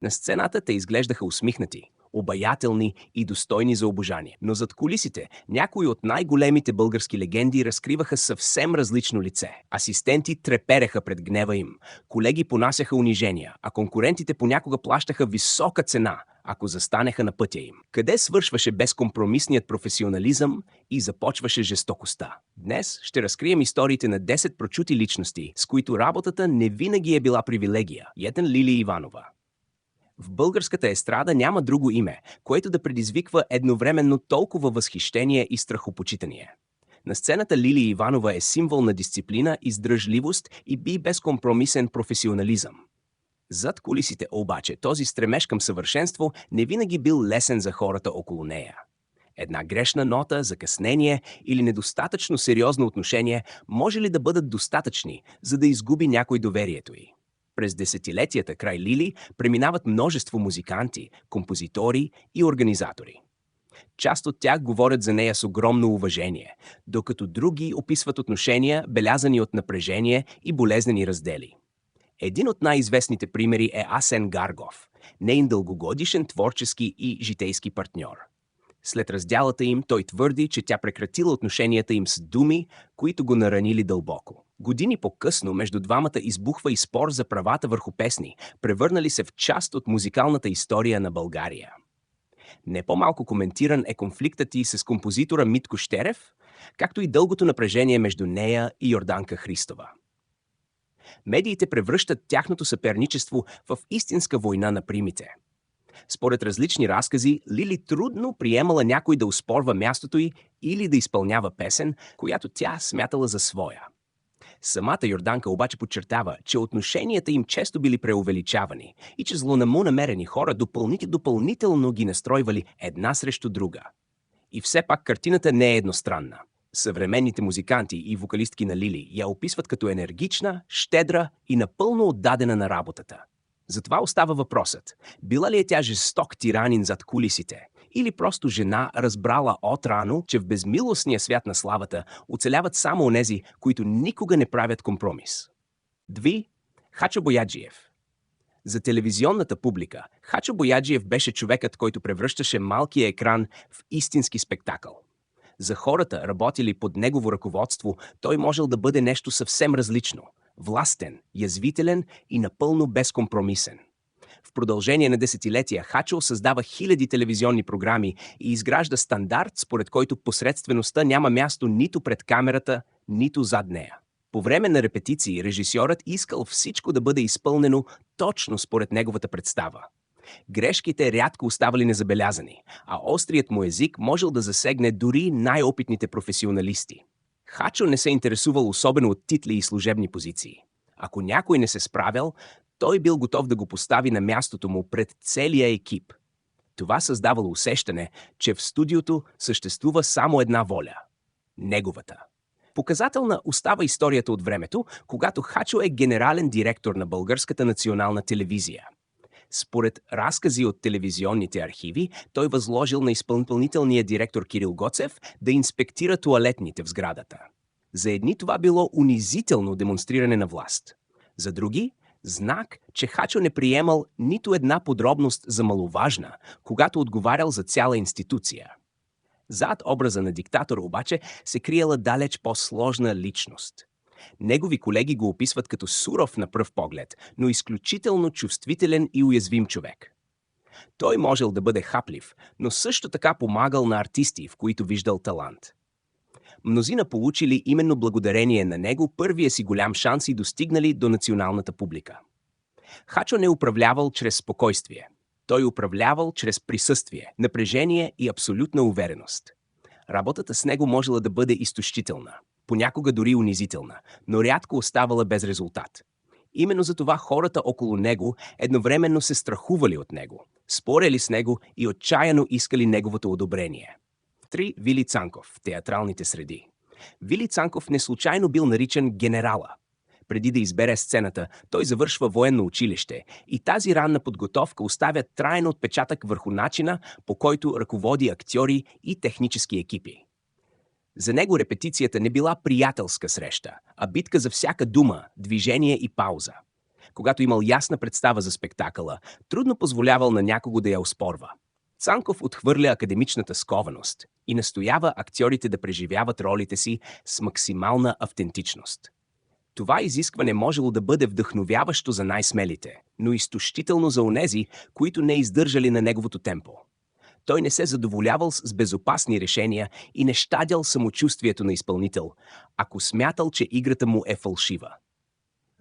На сцената те изглеждаха усмихнати, обаятелни и достойни за обожание. Но зад кулисите някои от най-големите български легенди разкриваха съвсем различно лице. Асистенти трепереха пред гнева им, колеги понасяха унижения, а конкурентите понякога плащаха висока цена, ако застанеха на пътя им. Къде свършваше безкомпромисният професионализъм и започваше жестокостта? Днес ще разкрием историите на 10 прочути личности, с които работата не винаги е била привилегия. Ето Лили Иванова. В българската естрада няма друго име, което да предизвиква едновременно толкова възхищение и страхопочитание. На сцената Лили Иванова е символ на дисциплина, издръжливост и безкомпромисен професионализъм. Зад кулисите обаче този стремеж към съвършенство не винаги бил лесен за хората около нея. Една грешна нота, закъснение или недостатъчно сериозно отношение може ли да бъдат достатъчни, за да изгуби някой доверието й? През десетилетията край Лили преминават множество музиканти, композитори и организатори. Част от тях говорят за нея с огромно уважение, докато други описват отношения, белязани от напрежение и болезнени раздели. Един от най-известните примери е Асен Гаргов, нейн дългогодишен творчески и житейски партньор. След раздялата им той твърди, че тя прекратила отношенията им с думи, които го наранили дълбоко. Години по-късно между двамата избухва и спор за правата върху песни, превърнали се в част от музикалната история на България. Не по-малко коментиран е конфликтът и с композитора Митко Щерев, както и дългото напрежение между нея и Йорданка Христова. Медиите превръщат тяхното съперничество в истинска война на примите. Според различни разкази, Лили трудно приемала някой да оспорва мястото й или да изпълнява песен, която тя смятала за своя. Самата Йорданка обаче подчертава, че отношенията им често били преувеличавани и че злонамерени хора допълнително ги настройвали една срещу друга. И все пак картината не е едностранна. Съвременните музиканти и вокалистки на Лили я описват като енергична, щедра и напълно отдадена на работата. Затова остава въпросът: била ли е тя жесток тиранин зад кулисите или просто жена, разбрала отрано, че в безмилостния свят на славата оцеляват само онези, които никога не правят компромис? 2. Хачо Бояджиев. За телевизионната публика Хачо Бояджиев беше човекът, който превръщаше малкия екран в истински спектакъл. За хората, работили под негово ръководство, той можел да бъде нещо съвсем различно – властен, язвителен и напълно безкомпромисен. В продължение на десетилетия Хачо създава хиляди телевизионни програми и изгражда стандарт, според който посредствеността няма място нито пред камерата, нито зад нея. По време на репетиции режисьорът искал всичко да бъде изпълнено точно според неговата представа. Грешките рядко оставали незабелязани, а острият му език можел да засегне дори най-опитните професионалисти. Хачо не се интересувал особено от титли и служебни позиции. Ако някой не се справял, той бил готов да го постави на мястото му пред целия екип. Това създавало усещане, че в студиото съществува само една воля – неговата. Показателна остава историята от времето, когато Хачо е генерален директор на Българската национална телевизия. Според разкази от телевизионните архиви, той възложил на изпълнителния директор Кирил Гоцев да инспектира тоалетните в сградата. За едни това било унизително демонстриране на власт. За други – знак, че Хачо не приемал нито една подробност за маловажна, когато отговарял за цяла институция. Зад образа на диктатора обаче се криела далеч по-сложна личност. Негови колеги го описват като суров на пръв поглед, но изключително чувствителен и уязвим човек. Той можел да бъде хаплив, но също така помагал на артисти, в които виждал талант. Мнозина получили именно благодарение на него първия си голям шанс и достигнали до националната публика. Хачо не управлявал чрез спокойствие. Той управлявал чрез присъствие, напрежение и абсолютна увереност. Работата с него можела да бъде изтощителна, понякога дори унизителна, но рядко оставала без резултат. Именно за това хората около него едновременно се страхували от него, спорели с него и отчаяно искали неговото одобрение. 3. Вили Цанков в театралните среди. Вили Цанков не случайно бил наричан генерала. Преди да избере сцената, той завършва военно училище и тази ранна подготовка оставя траен отпечатък върху начина, по който ръководи актьори и технически екипи. За него репетицията не била приятелска среща, а битка за всяка дума, движение и пауза. Когато имал ясна представа за спектакъла, трудно позволявал на някого да я оспорва. Цанков отхвърля академичната скованост и настоява актьорите да преживяват ролите си с максимална автентичност. Това изискване можело да бъде вдъхновяващо за най-смелите, но изтощително за онези, които не издържали на неговото темпо. Той не се задоволявал с безопасни решения и не щадял самочувствието на изпълнител, ако смятал, че играта му е фалшива.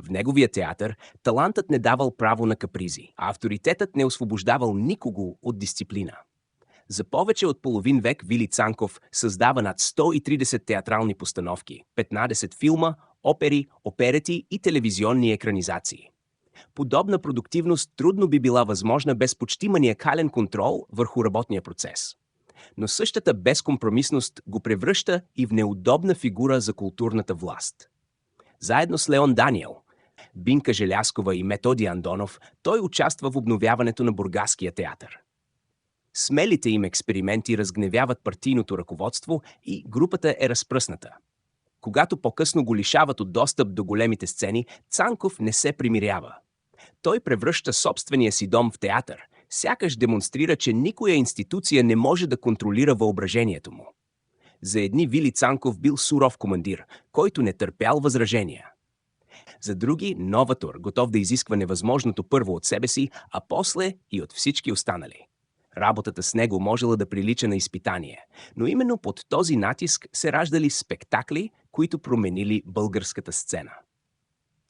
В неговия театър талантът не давал право на капризи, а авторитетът не освобождавал никого от дисциплина. За повече от половин век Вили Цанков създава над 130 театрални постановки, 15 филма, опери, оперети и телевизионни екранизации. Подобна продуктивност трудно би била възможна без почти маниакален контрол върху работния процес. Но същата безкомпромисност го превръща и в неудобна фигура за културната власт. Заедно с Леон Даниел, Бинка Желяскова и Методи Андонов, той участва в обновяването на Бургаския театър. Смелите им експерименти разгневяват партийното ръководство и групата е разпръсната. Когато по-късно го лишават от достъп до големите сцени, Цанков не се примирява. Той превръща собствения си дом в театър, сякаш демонстрира, че никоя институция не може да контролира въображението му. За едни Вили Цанков бил суров командир, който не търпял възражения. За други – новатор, готов да изисква невъзможното първо от себе си, а после и от всички останали. Работата с него можела да прилича на изпитание, но именно под този натиск се раждали спектакли, които променили българската сцена.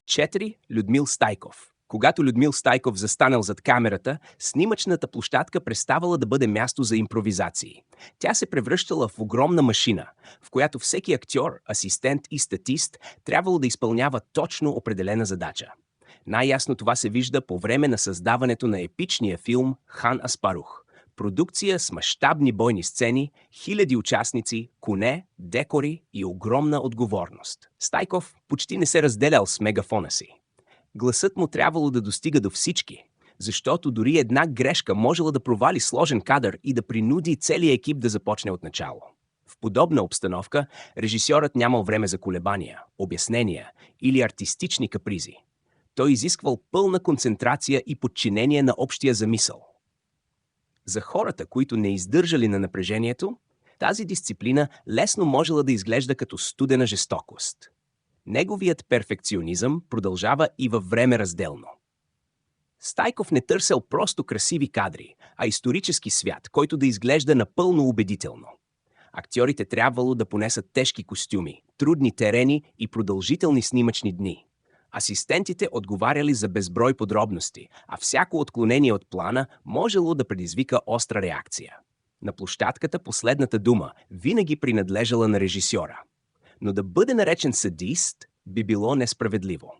4. Людмил Стайков. Когато Людмил Стайков застанал зад камерата, снимачната площадка преставала да бъде място за импровизации. Тя се превръщала в огромна машина, в която всеки актьор, асистент и статист трябвало да изпълнява точно определена задача. Най-ясно това се вижда по време на създаването на епичния филм «Хан Аспарух». Продукция с мащабни бойни сцени, хиляди участници, коне, декори и огромна отговорност. Стайков почти не се разделял с мегафона си. Гласът му трябвало да достига до всички, защото дори една грешка можела да провали сложен кадър и да принуди целия екип да започне от начало. В подобна обстановка режисьорът нямал време за колебания, обяснения или артистични капризи. Той изисквал пълна концентрация и подчинение на общия замисъл. За хората, които не издържали на напрежението, тази дисциплина лесно можела да изглежда като студена жестокост. Неговият перфекционизъм продължава и във време разделно. Стайков не търсел просто красиви кадри, а исторически свят, който да изглежда напълно убедително. Актьорите трябвало да понесат тежки костюми, трудни терени и продължителни снимачни дни. Асистентите отговаряли за безброй подробности, а всяко отклонение от плана можело да предизвика остра реакция. На площадката последната дума винаги принадлежала на режисьора. Но да бъде наречен садист би било несправедливо.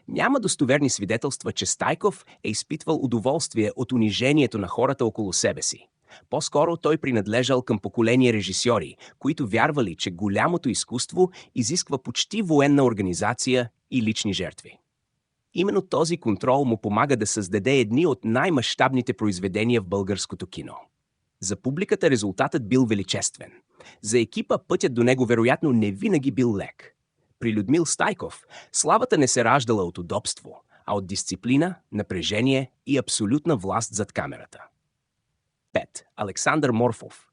Няма достоверни свидетелства, че Стайков е изпитвал удоволствие от унижението на хората около себе си. По-скоро той принадлежал към поколение режисьори, които вярвали, че голямото изкуство изисква почти военна организация и лични жертви. Именно този контрол му помага да създаде едни от най-мащабните произведения в българското кино. За публиката резултатът бил величествен. За екипа пътят до него вероятно не винаги бил лек. При Людмил Стайков славата не се раждала от удобство, а от дисциплина, напрежение и абсолютна власт зад камерата. 5. Александър Морфов.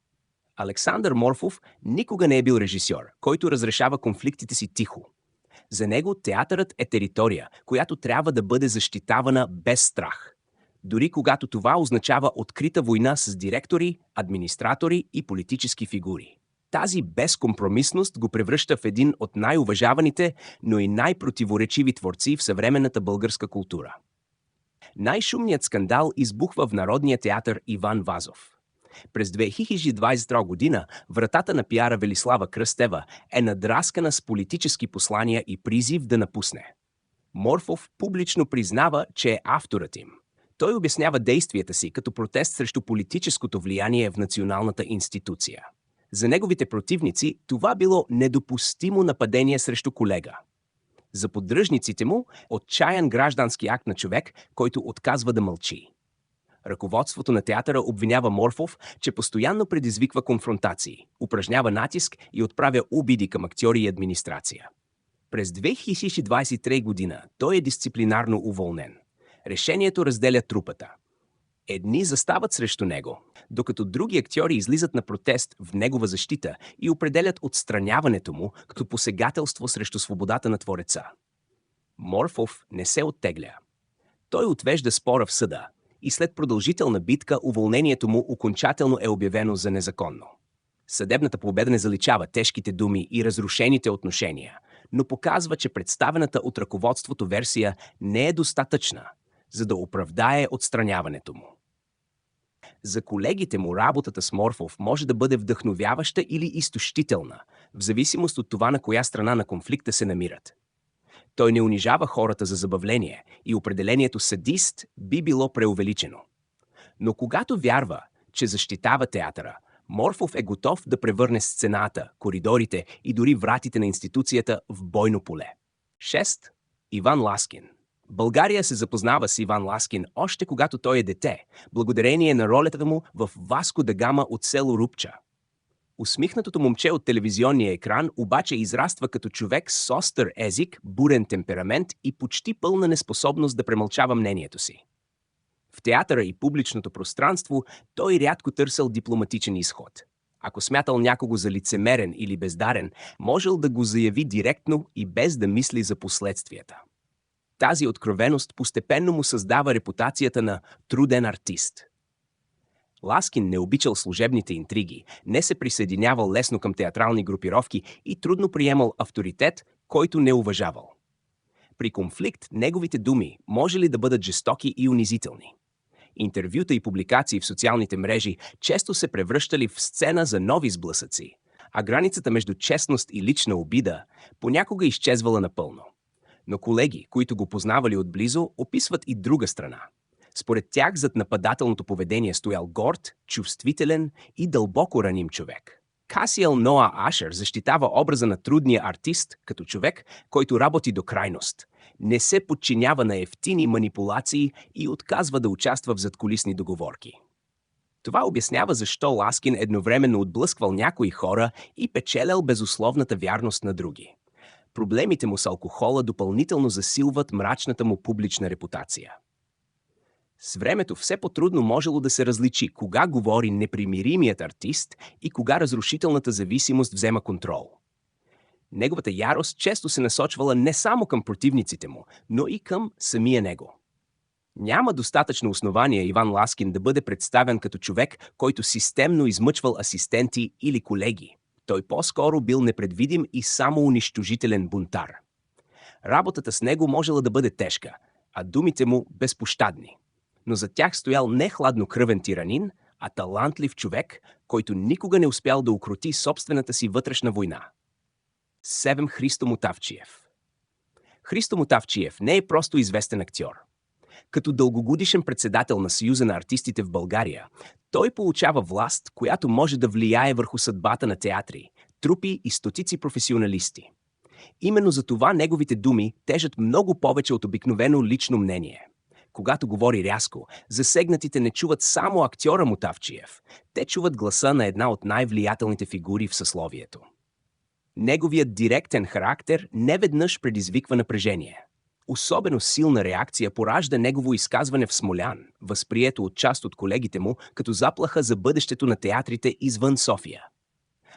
Александър Морфов никога не е бил режисьор, който разрешава конфликтите си тихо. За него театърът е територия, която трябва да бъде защитавана без страх. Дори когато това означава открита война с директори, администратори и политически фигури. Тази безкомпромисност го превръща в един от най-уважаваните, но и най-противоречиви творци в съвременната българска култура. Най-шумният скандал избухва в Народния театър Иван Вазов. През 2022 година вратата на пиара Велислава Кръстева е надраскана с политически послания и призив да напусне. Морфов публично признава, че е авторът им. Той обяснява действията си като протест срещу политическото влияние в националната институция. За неговите противници това било недопустимо нападение срещу колега. За поддръжниците му – отчаян граждански акт на човек, който отказва да мълчи. Ръководството на театъра обвинява Морфов, че постоянно предизвиква конфронтации, упражнява натиск и отправя обиди към актьори и администрация. През 2023 година той е дисциплинарно уволнен. Решението разделя трупата. Едни застават срещу него, докато други актьори излизат на протест в негова защита и определят отстраняването му като посегателство срещу свободата на Твореца. Морфов не се оттегля. Той отвежда спора в съда и след продължителна битка уволнението му окончателно е обявено за незаконно. Съдебната победа не заличава тежките думи и разрушените отношения, но показва, че представената от ръководството версия не е достатъчна, за да оправдае отстраняването му. За колегите му работата с Морфов може да бъде вдъхновяваща или изтощителна, в зависимост от това на коя страна на конфликта се намират. Той не унижава хората за забавление и определението садист би било преувеличено. Но когато вярва, че защитава театъра, Морфов е готов да превърне сцената, коридорите и дори вратите на институцията в бойно поле. 6. Иван Ласкин. България се запознава с Иван Ласкин още когато той е дете, благодарение на ролята му в Васко да Гама от село Рупча. Усмихнатото момче от телевизионния екран обаче израства като човек с остър език, бурен темперамент и почти пълна неспособност да премълчава мнението си. В театъра и публичното пространство той рядко търсил дипломатичен изход. Ако смятал някого за лицемерен или бездарен, можел да го заяви директно и без да мисли за последствията. Тази откровеност постепенно му създава репутацията на труден артист. Ласкин не обичал служебните интриги, не се присъединявал лесно към театрални групировки и трудно приемал авторитет, който не уважавал. При конфликт неговите думи може ли да бъдат жестоки и унизителни. Интервюта и публикации в социалните мрежи често се превръщали в сцена за нови сблъсъци, а границата между честност и лична обида понякога изчезвала напълно. Но колеги, които го познавали отблизо, описват и друга страна. Според тях зад нападателното поведение стоял горд, чувствителен и дълбоко раним човек. Касиел Ноа Ашер защитава образа на трудния артист като човек, който работи до крайност, не се подчинява на евтини манипулации и отказва да участва в задкулисни договорки. Това обяснява защо Ласкин едновременно отблъсквал някои хора и печелял безусловната вярност на други. Проблемите му с алкохола допълнително засилват мрачната му публична репутация. С времето все по-трудно можело да се различи кога говори непримиримият артист и кога разрушителната зависимост взема контрол. Неговата ярост често се насочвала не само към противниците му, но и към самия него. Няма достатъчно основание Иван Ласкин да бъде представен като човек, който системно измъчвал асистенти или колеги. Той по-скоро бил непредвидим и самоунищожителен бунтар. Работата с него можела да бъде тежка, а думите му безпощадни. Но за тях стоял не хладнокръвен тиранин, а талантлив човек, който никога не успял да укроти собствената си вътрешна война. 7. Христо Мотавчиев. Христо Мотавчиев не е просто известен актьор. Като дългогодишен председател на Съюза на артистите в България, той получава власт, която може да влияе върху съдбата на театри, трупи и стотици професионалисти. Именно за това неговите думи тежат много повече от обикновено лично мнение. Когато говори рязко, засегнатите не чуват само актьора Мотавчиев, те чуват гласа на една от най-влиятелните фигури в съсловието. Неговият директен характер неведнъж предизвиква напрежение. Особено силна реакция поражда негово изказване в Смолян, възприето от част от колегите му като заплаха за бъдещето на театрите извън София.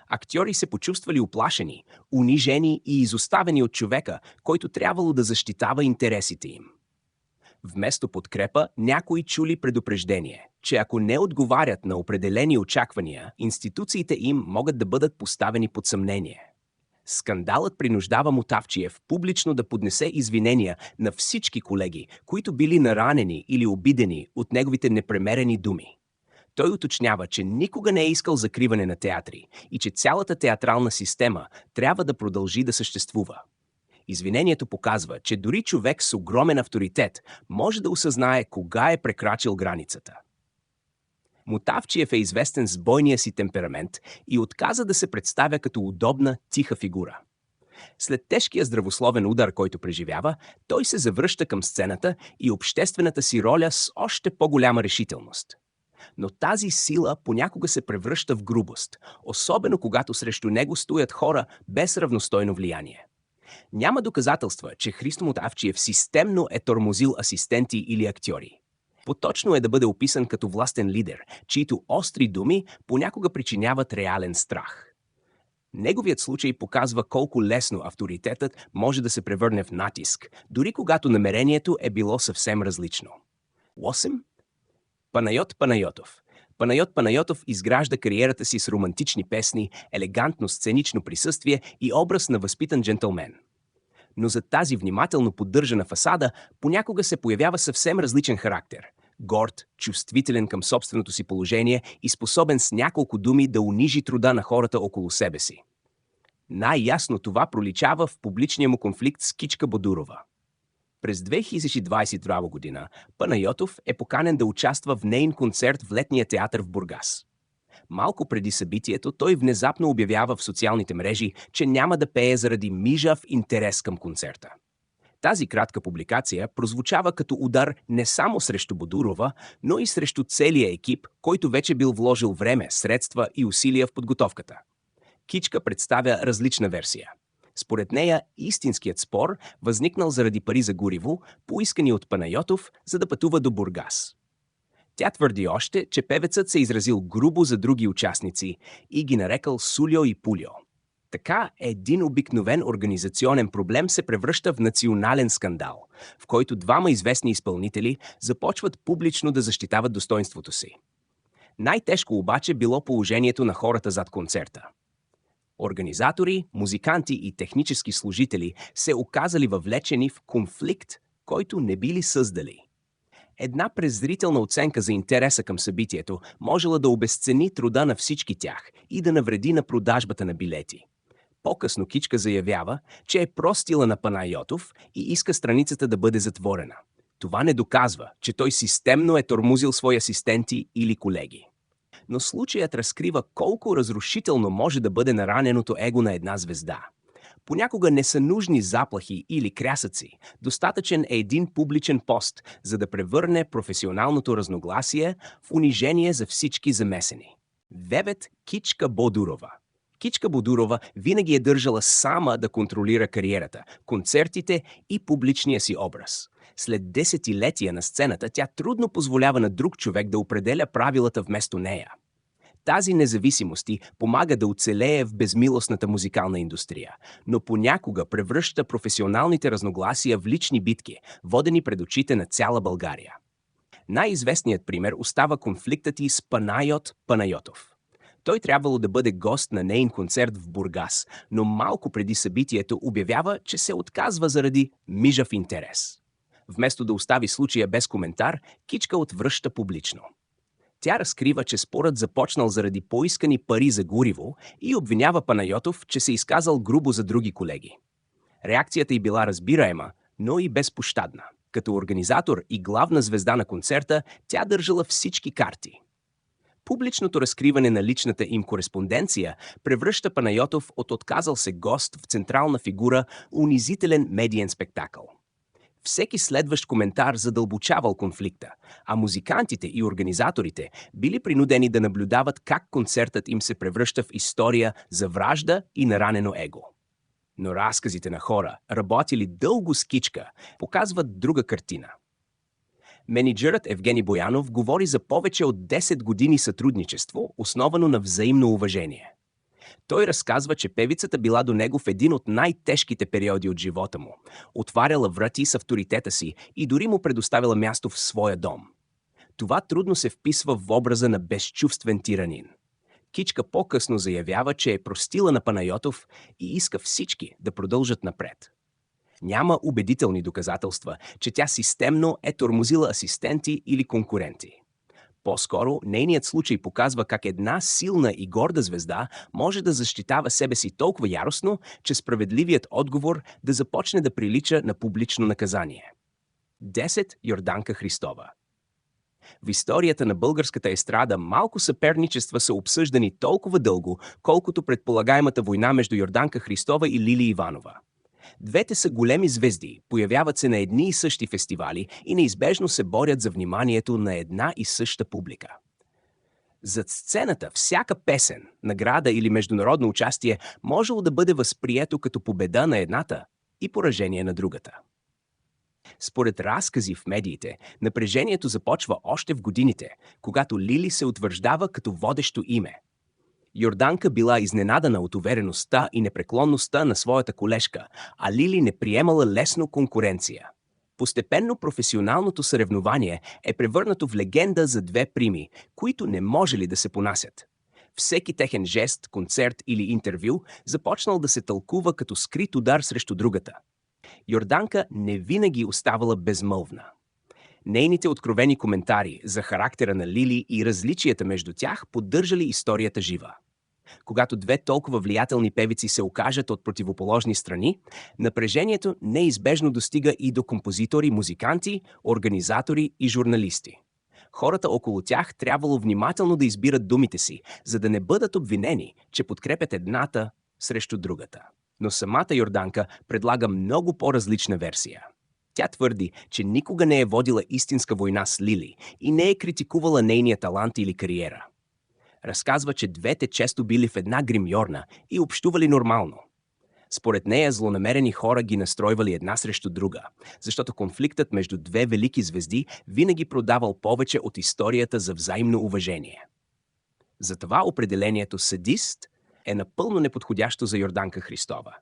Актьори се почувствали уплашени, унижени и изоставени от човека, който трябвало да защитава интересите им. Вместо подкрепа, някои чули предупреждение, че ако не отговарят на определени очаквания, институциите им могат да бъдат поставени под съмнение. Скандалът принуждава Мотавчиев публично да поднесе извинения на всички колеги, които били наранени или обидени от неговите непремерени думи. Той уточнява, че никога не е искал закриване на театри и че цялата театрална система трябва да продължи да съществува. Извинението показва, че дори човек с огромен авторитет може да осъзнае кога е прекрачил границата. Мотавчиев е известен с бойния си темперамент и отказа да се представя като удобна, тиха фигура. След тежкия здравословен удар, който преживява, той се завръща към сцената и обществената си роля с още по-голяма решителност. Но тази сила понякога се превръща в грубост, особено когато срещу него стоят хора без равностойно влияние. Няма доказателства, че Христо Мотавчиев системно е тормозил асистенти или актьори. Поточно е да бъде описан като властен лидер, чието остри думи понякога причиняват реален страх. Неговият случай показва колко лесно авторитетът може да се превърне в натиск, дори когато намерението е било съвсем различно. 8. Панайот Панайотов. Панайот Панайотов изгражда кариерата си с романтични песни, елегантно сценично присъствие и образ на възпитан джентълмен. Но за тази внимателно поддържана фасада понякога се появява съвсем различен характер. Горд, чувствителен към собственото си положение и способен с няколко думи да унижи труда на хората около себе си. Най-ясно това проличава в публичния му конфликт с Кичка Бодурова. През 2022 година Панайотов е поканен да участва в нейн концерт в Летния театър в Бургас. Малко преди събитието той внезапно обявява в социалните мрежи, че няма да пее заради мижав интерес към концерта. Тази кратка публикация прозвучава като удар не само срещу Бодурова, но и срещу целия екип, който вече бил вложил време, средства и усилия в подготовката. Кичка представя различна версия. Според нея, истинският спор възникнал заради пари за гориво, поискани от Панайотов, за да пътува до Бургас. Тя твърди още, че певецът се изразил грубо за други участници и ги нарекал Сульо и Пульо. Така един обикновен организационен проблем се превръща в национален скандал, в който двама известни изпълнители започват публично да защитават достоинството си. Най-тежко обаче било положението на хората зад концерта. Организатори, музиканти и технически служители се оказали въвлечени в конфликт, който не били създали. Една презрителна оценка за интереса към събитието можела да обезцени труда на всички тях и да навреди на продажбата на билети. По-късно Кичка заявява, че е простила на Панайотов и иска страницата да бъде затворена. Това не доказва, че той системно е тормозил свои асистенти или колеги. Но случаят разкрива колко разрушително може да бъде нараненото его на една звезда. Понякога не са нужни заплахи или крясъци, достатъчен е един публичен пост, за да превърне професионалното разногласие в унижение за всички замесени. 9. Кичка Бодурова. Кичка Бодурова винаги е държала сама да контролира кариерата, концертите и публичния си образ. След десетилетия на сцената тя трудно позволява на друг човек да определя правилата вместо нея. Тази независимост ѝ помага да оцелее в безмилостната музикална индустрия, но понякога превръща професионалните разногласия в лични битки, водени пред очите на цяла България. Най-известният пример остава конфликтът ѝ с Панайот Панайотов. Той трябвало да бъде гост на нейн концерт в Бургас, но малко преди събитието обявява, че се отказва заради мижав интерес. Вместо да остави случая без коментар, Кичка отвръща публично. Тя разкрива, че спорът започнал заради поискани пари за гориво и обвинява Панайотов, че се изказал грубо за други колеги. Реакцията й била разбираема, но и безпощадна. Като организатор и главна звезда на концерта, тя държала всички карти. Публичното разкриване на личната им кореспонденция превръща Панайотов от отказал се гост в централна фигура унизителен медиен спектакъл. Всеки следващ коментар задълбочавал конфликта, а музикантите и организаторите били принудени да наблюдават как концертът им се превръща в история за вражда и наранено его. Но разказите на хора, работили дълго с Кичка, показват друга картина. Мениджърът Евгений Боянов говори за повече от 10 години сътрудничество, основано на взаимно уважение. Той разказва, че певицата била до него в един от най-тежките периоди от живота му, отваряла врати с авторитета си и дори му предоставила място в своя дом. Това трудно се вписва в образа на безчувствен тиранин. Кичка по-късно заявява, че е простила на Панайотов и иска всички да продължат напред. Няма убедителни доказателства, че тя системно е тормозила асистенти или конкуренти. По-скоро, нейният случай показва как една силна и горда звезда може да защитава себе си толкова яростно, че справедливият отговор да започне да прилича на публично наказание. 10. Йорданка Христова. В историята на българската естрада малко съперничества са обсъждани толкова дълго, колкото предполагаемата война между Йорданка Христова и Лили Иванова. Двете са големи звезди, появяват се на едни и същи фестивали и неизбежно се борят за вниманието на една и съща публика. Зад сцената всяка песен, награда или международно участие можело да бъде възприето като победа на едната и поражение на другата. Според разкази в медиите, напрежението започва още в годините, когато Лили се утвърждава като водещо име. Йорданка била изненадана от увереността и непреклонността на своята колежка, а Лили не приемала лесно конкуренция. Постепенно професионалното съревнование е превърнато в легенда за две прими, които не можели да се понасят. Всеки техен жест, концерт или интервю започнал да се тълкува като скрит удар срещу другата. Йорданка не винаги оставала безмълвна. Нейните откровени коментари за характера на Лили и различията между тях поддържали историята жива. Когато две толкова влиятелни певици се окажат от противоположни страни, напрежението неизбежно достига и до композитори, музиканти, организатори и журналисти. Хората около тях трябвало внимателно да избират думите си, за да не бъдат обвинени, че подкрепят едната срещу другата. Но самата Йорданка предлага много по-различна версия. Тя твърди, че никога не е водила истинска война с Лили и не е критикувала нейния талант или кариера. Разказва, че двете често били в една гримьорна и общували нормално. Според нея злонамерени хора ги настройвали една срещу друга, защото конфликтът между две велики звезди винаги продавал повече от историята за взаимно уважение. Затова определението «садист» е напълно неподходящо за Йорданка Христова.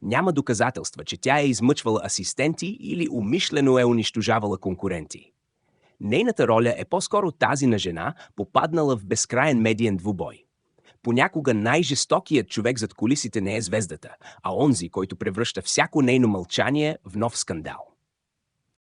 Няма доказателства, че тя е измъчвала асистенти или умишлено е унищожавала конкуренти. Нейната роля е по-скоро тази на жена, попаднала в безкраен медиен двубой. Понякога най-жестокият човек зад кулисите не е звездата, а онзи, който превръща всяко нейно мълчание в нов скандал.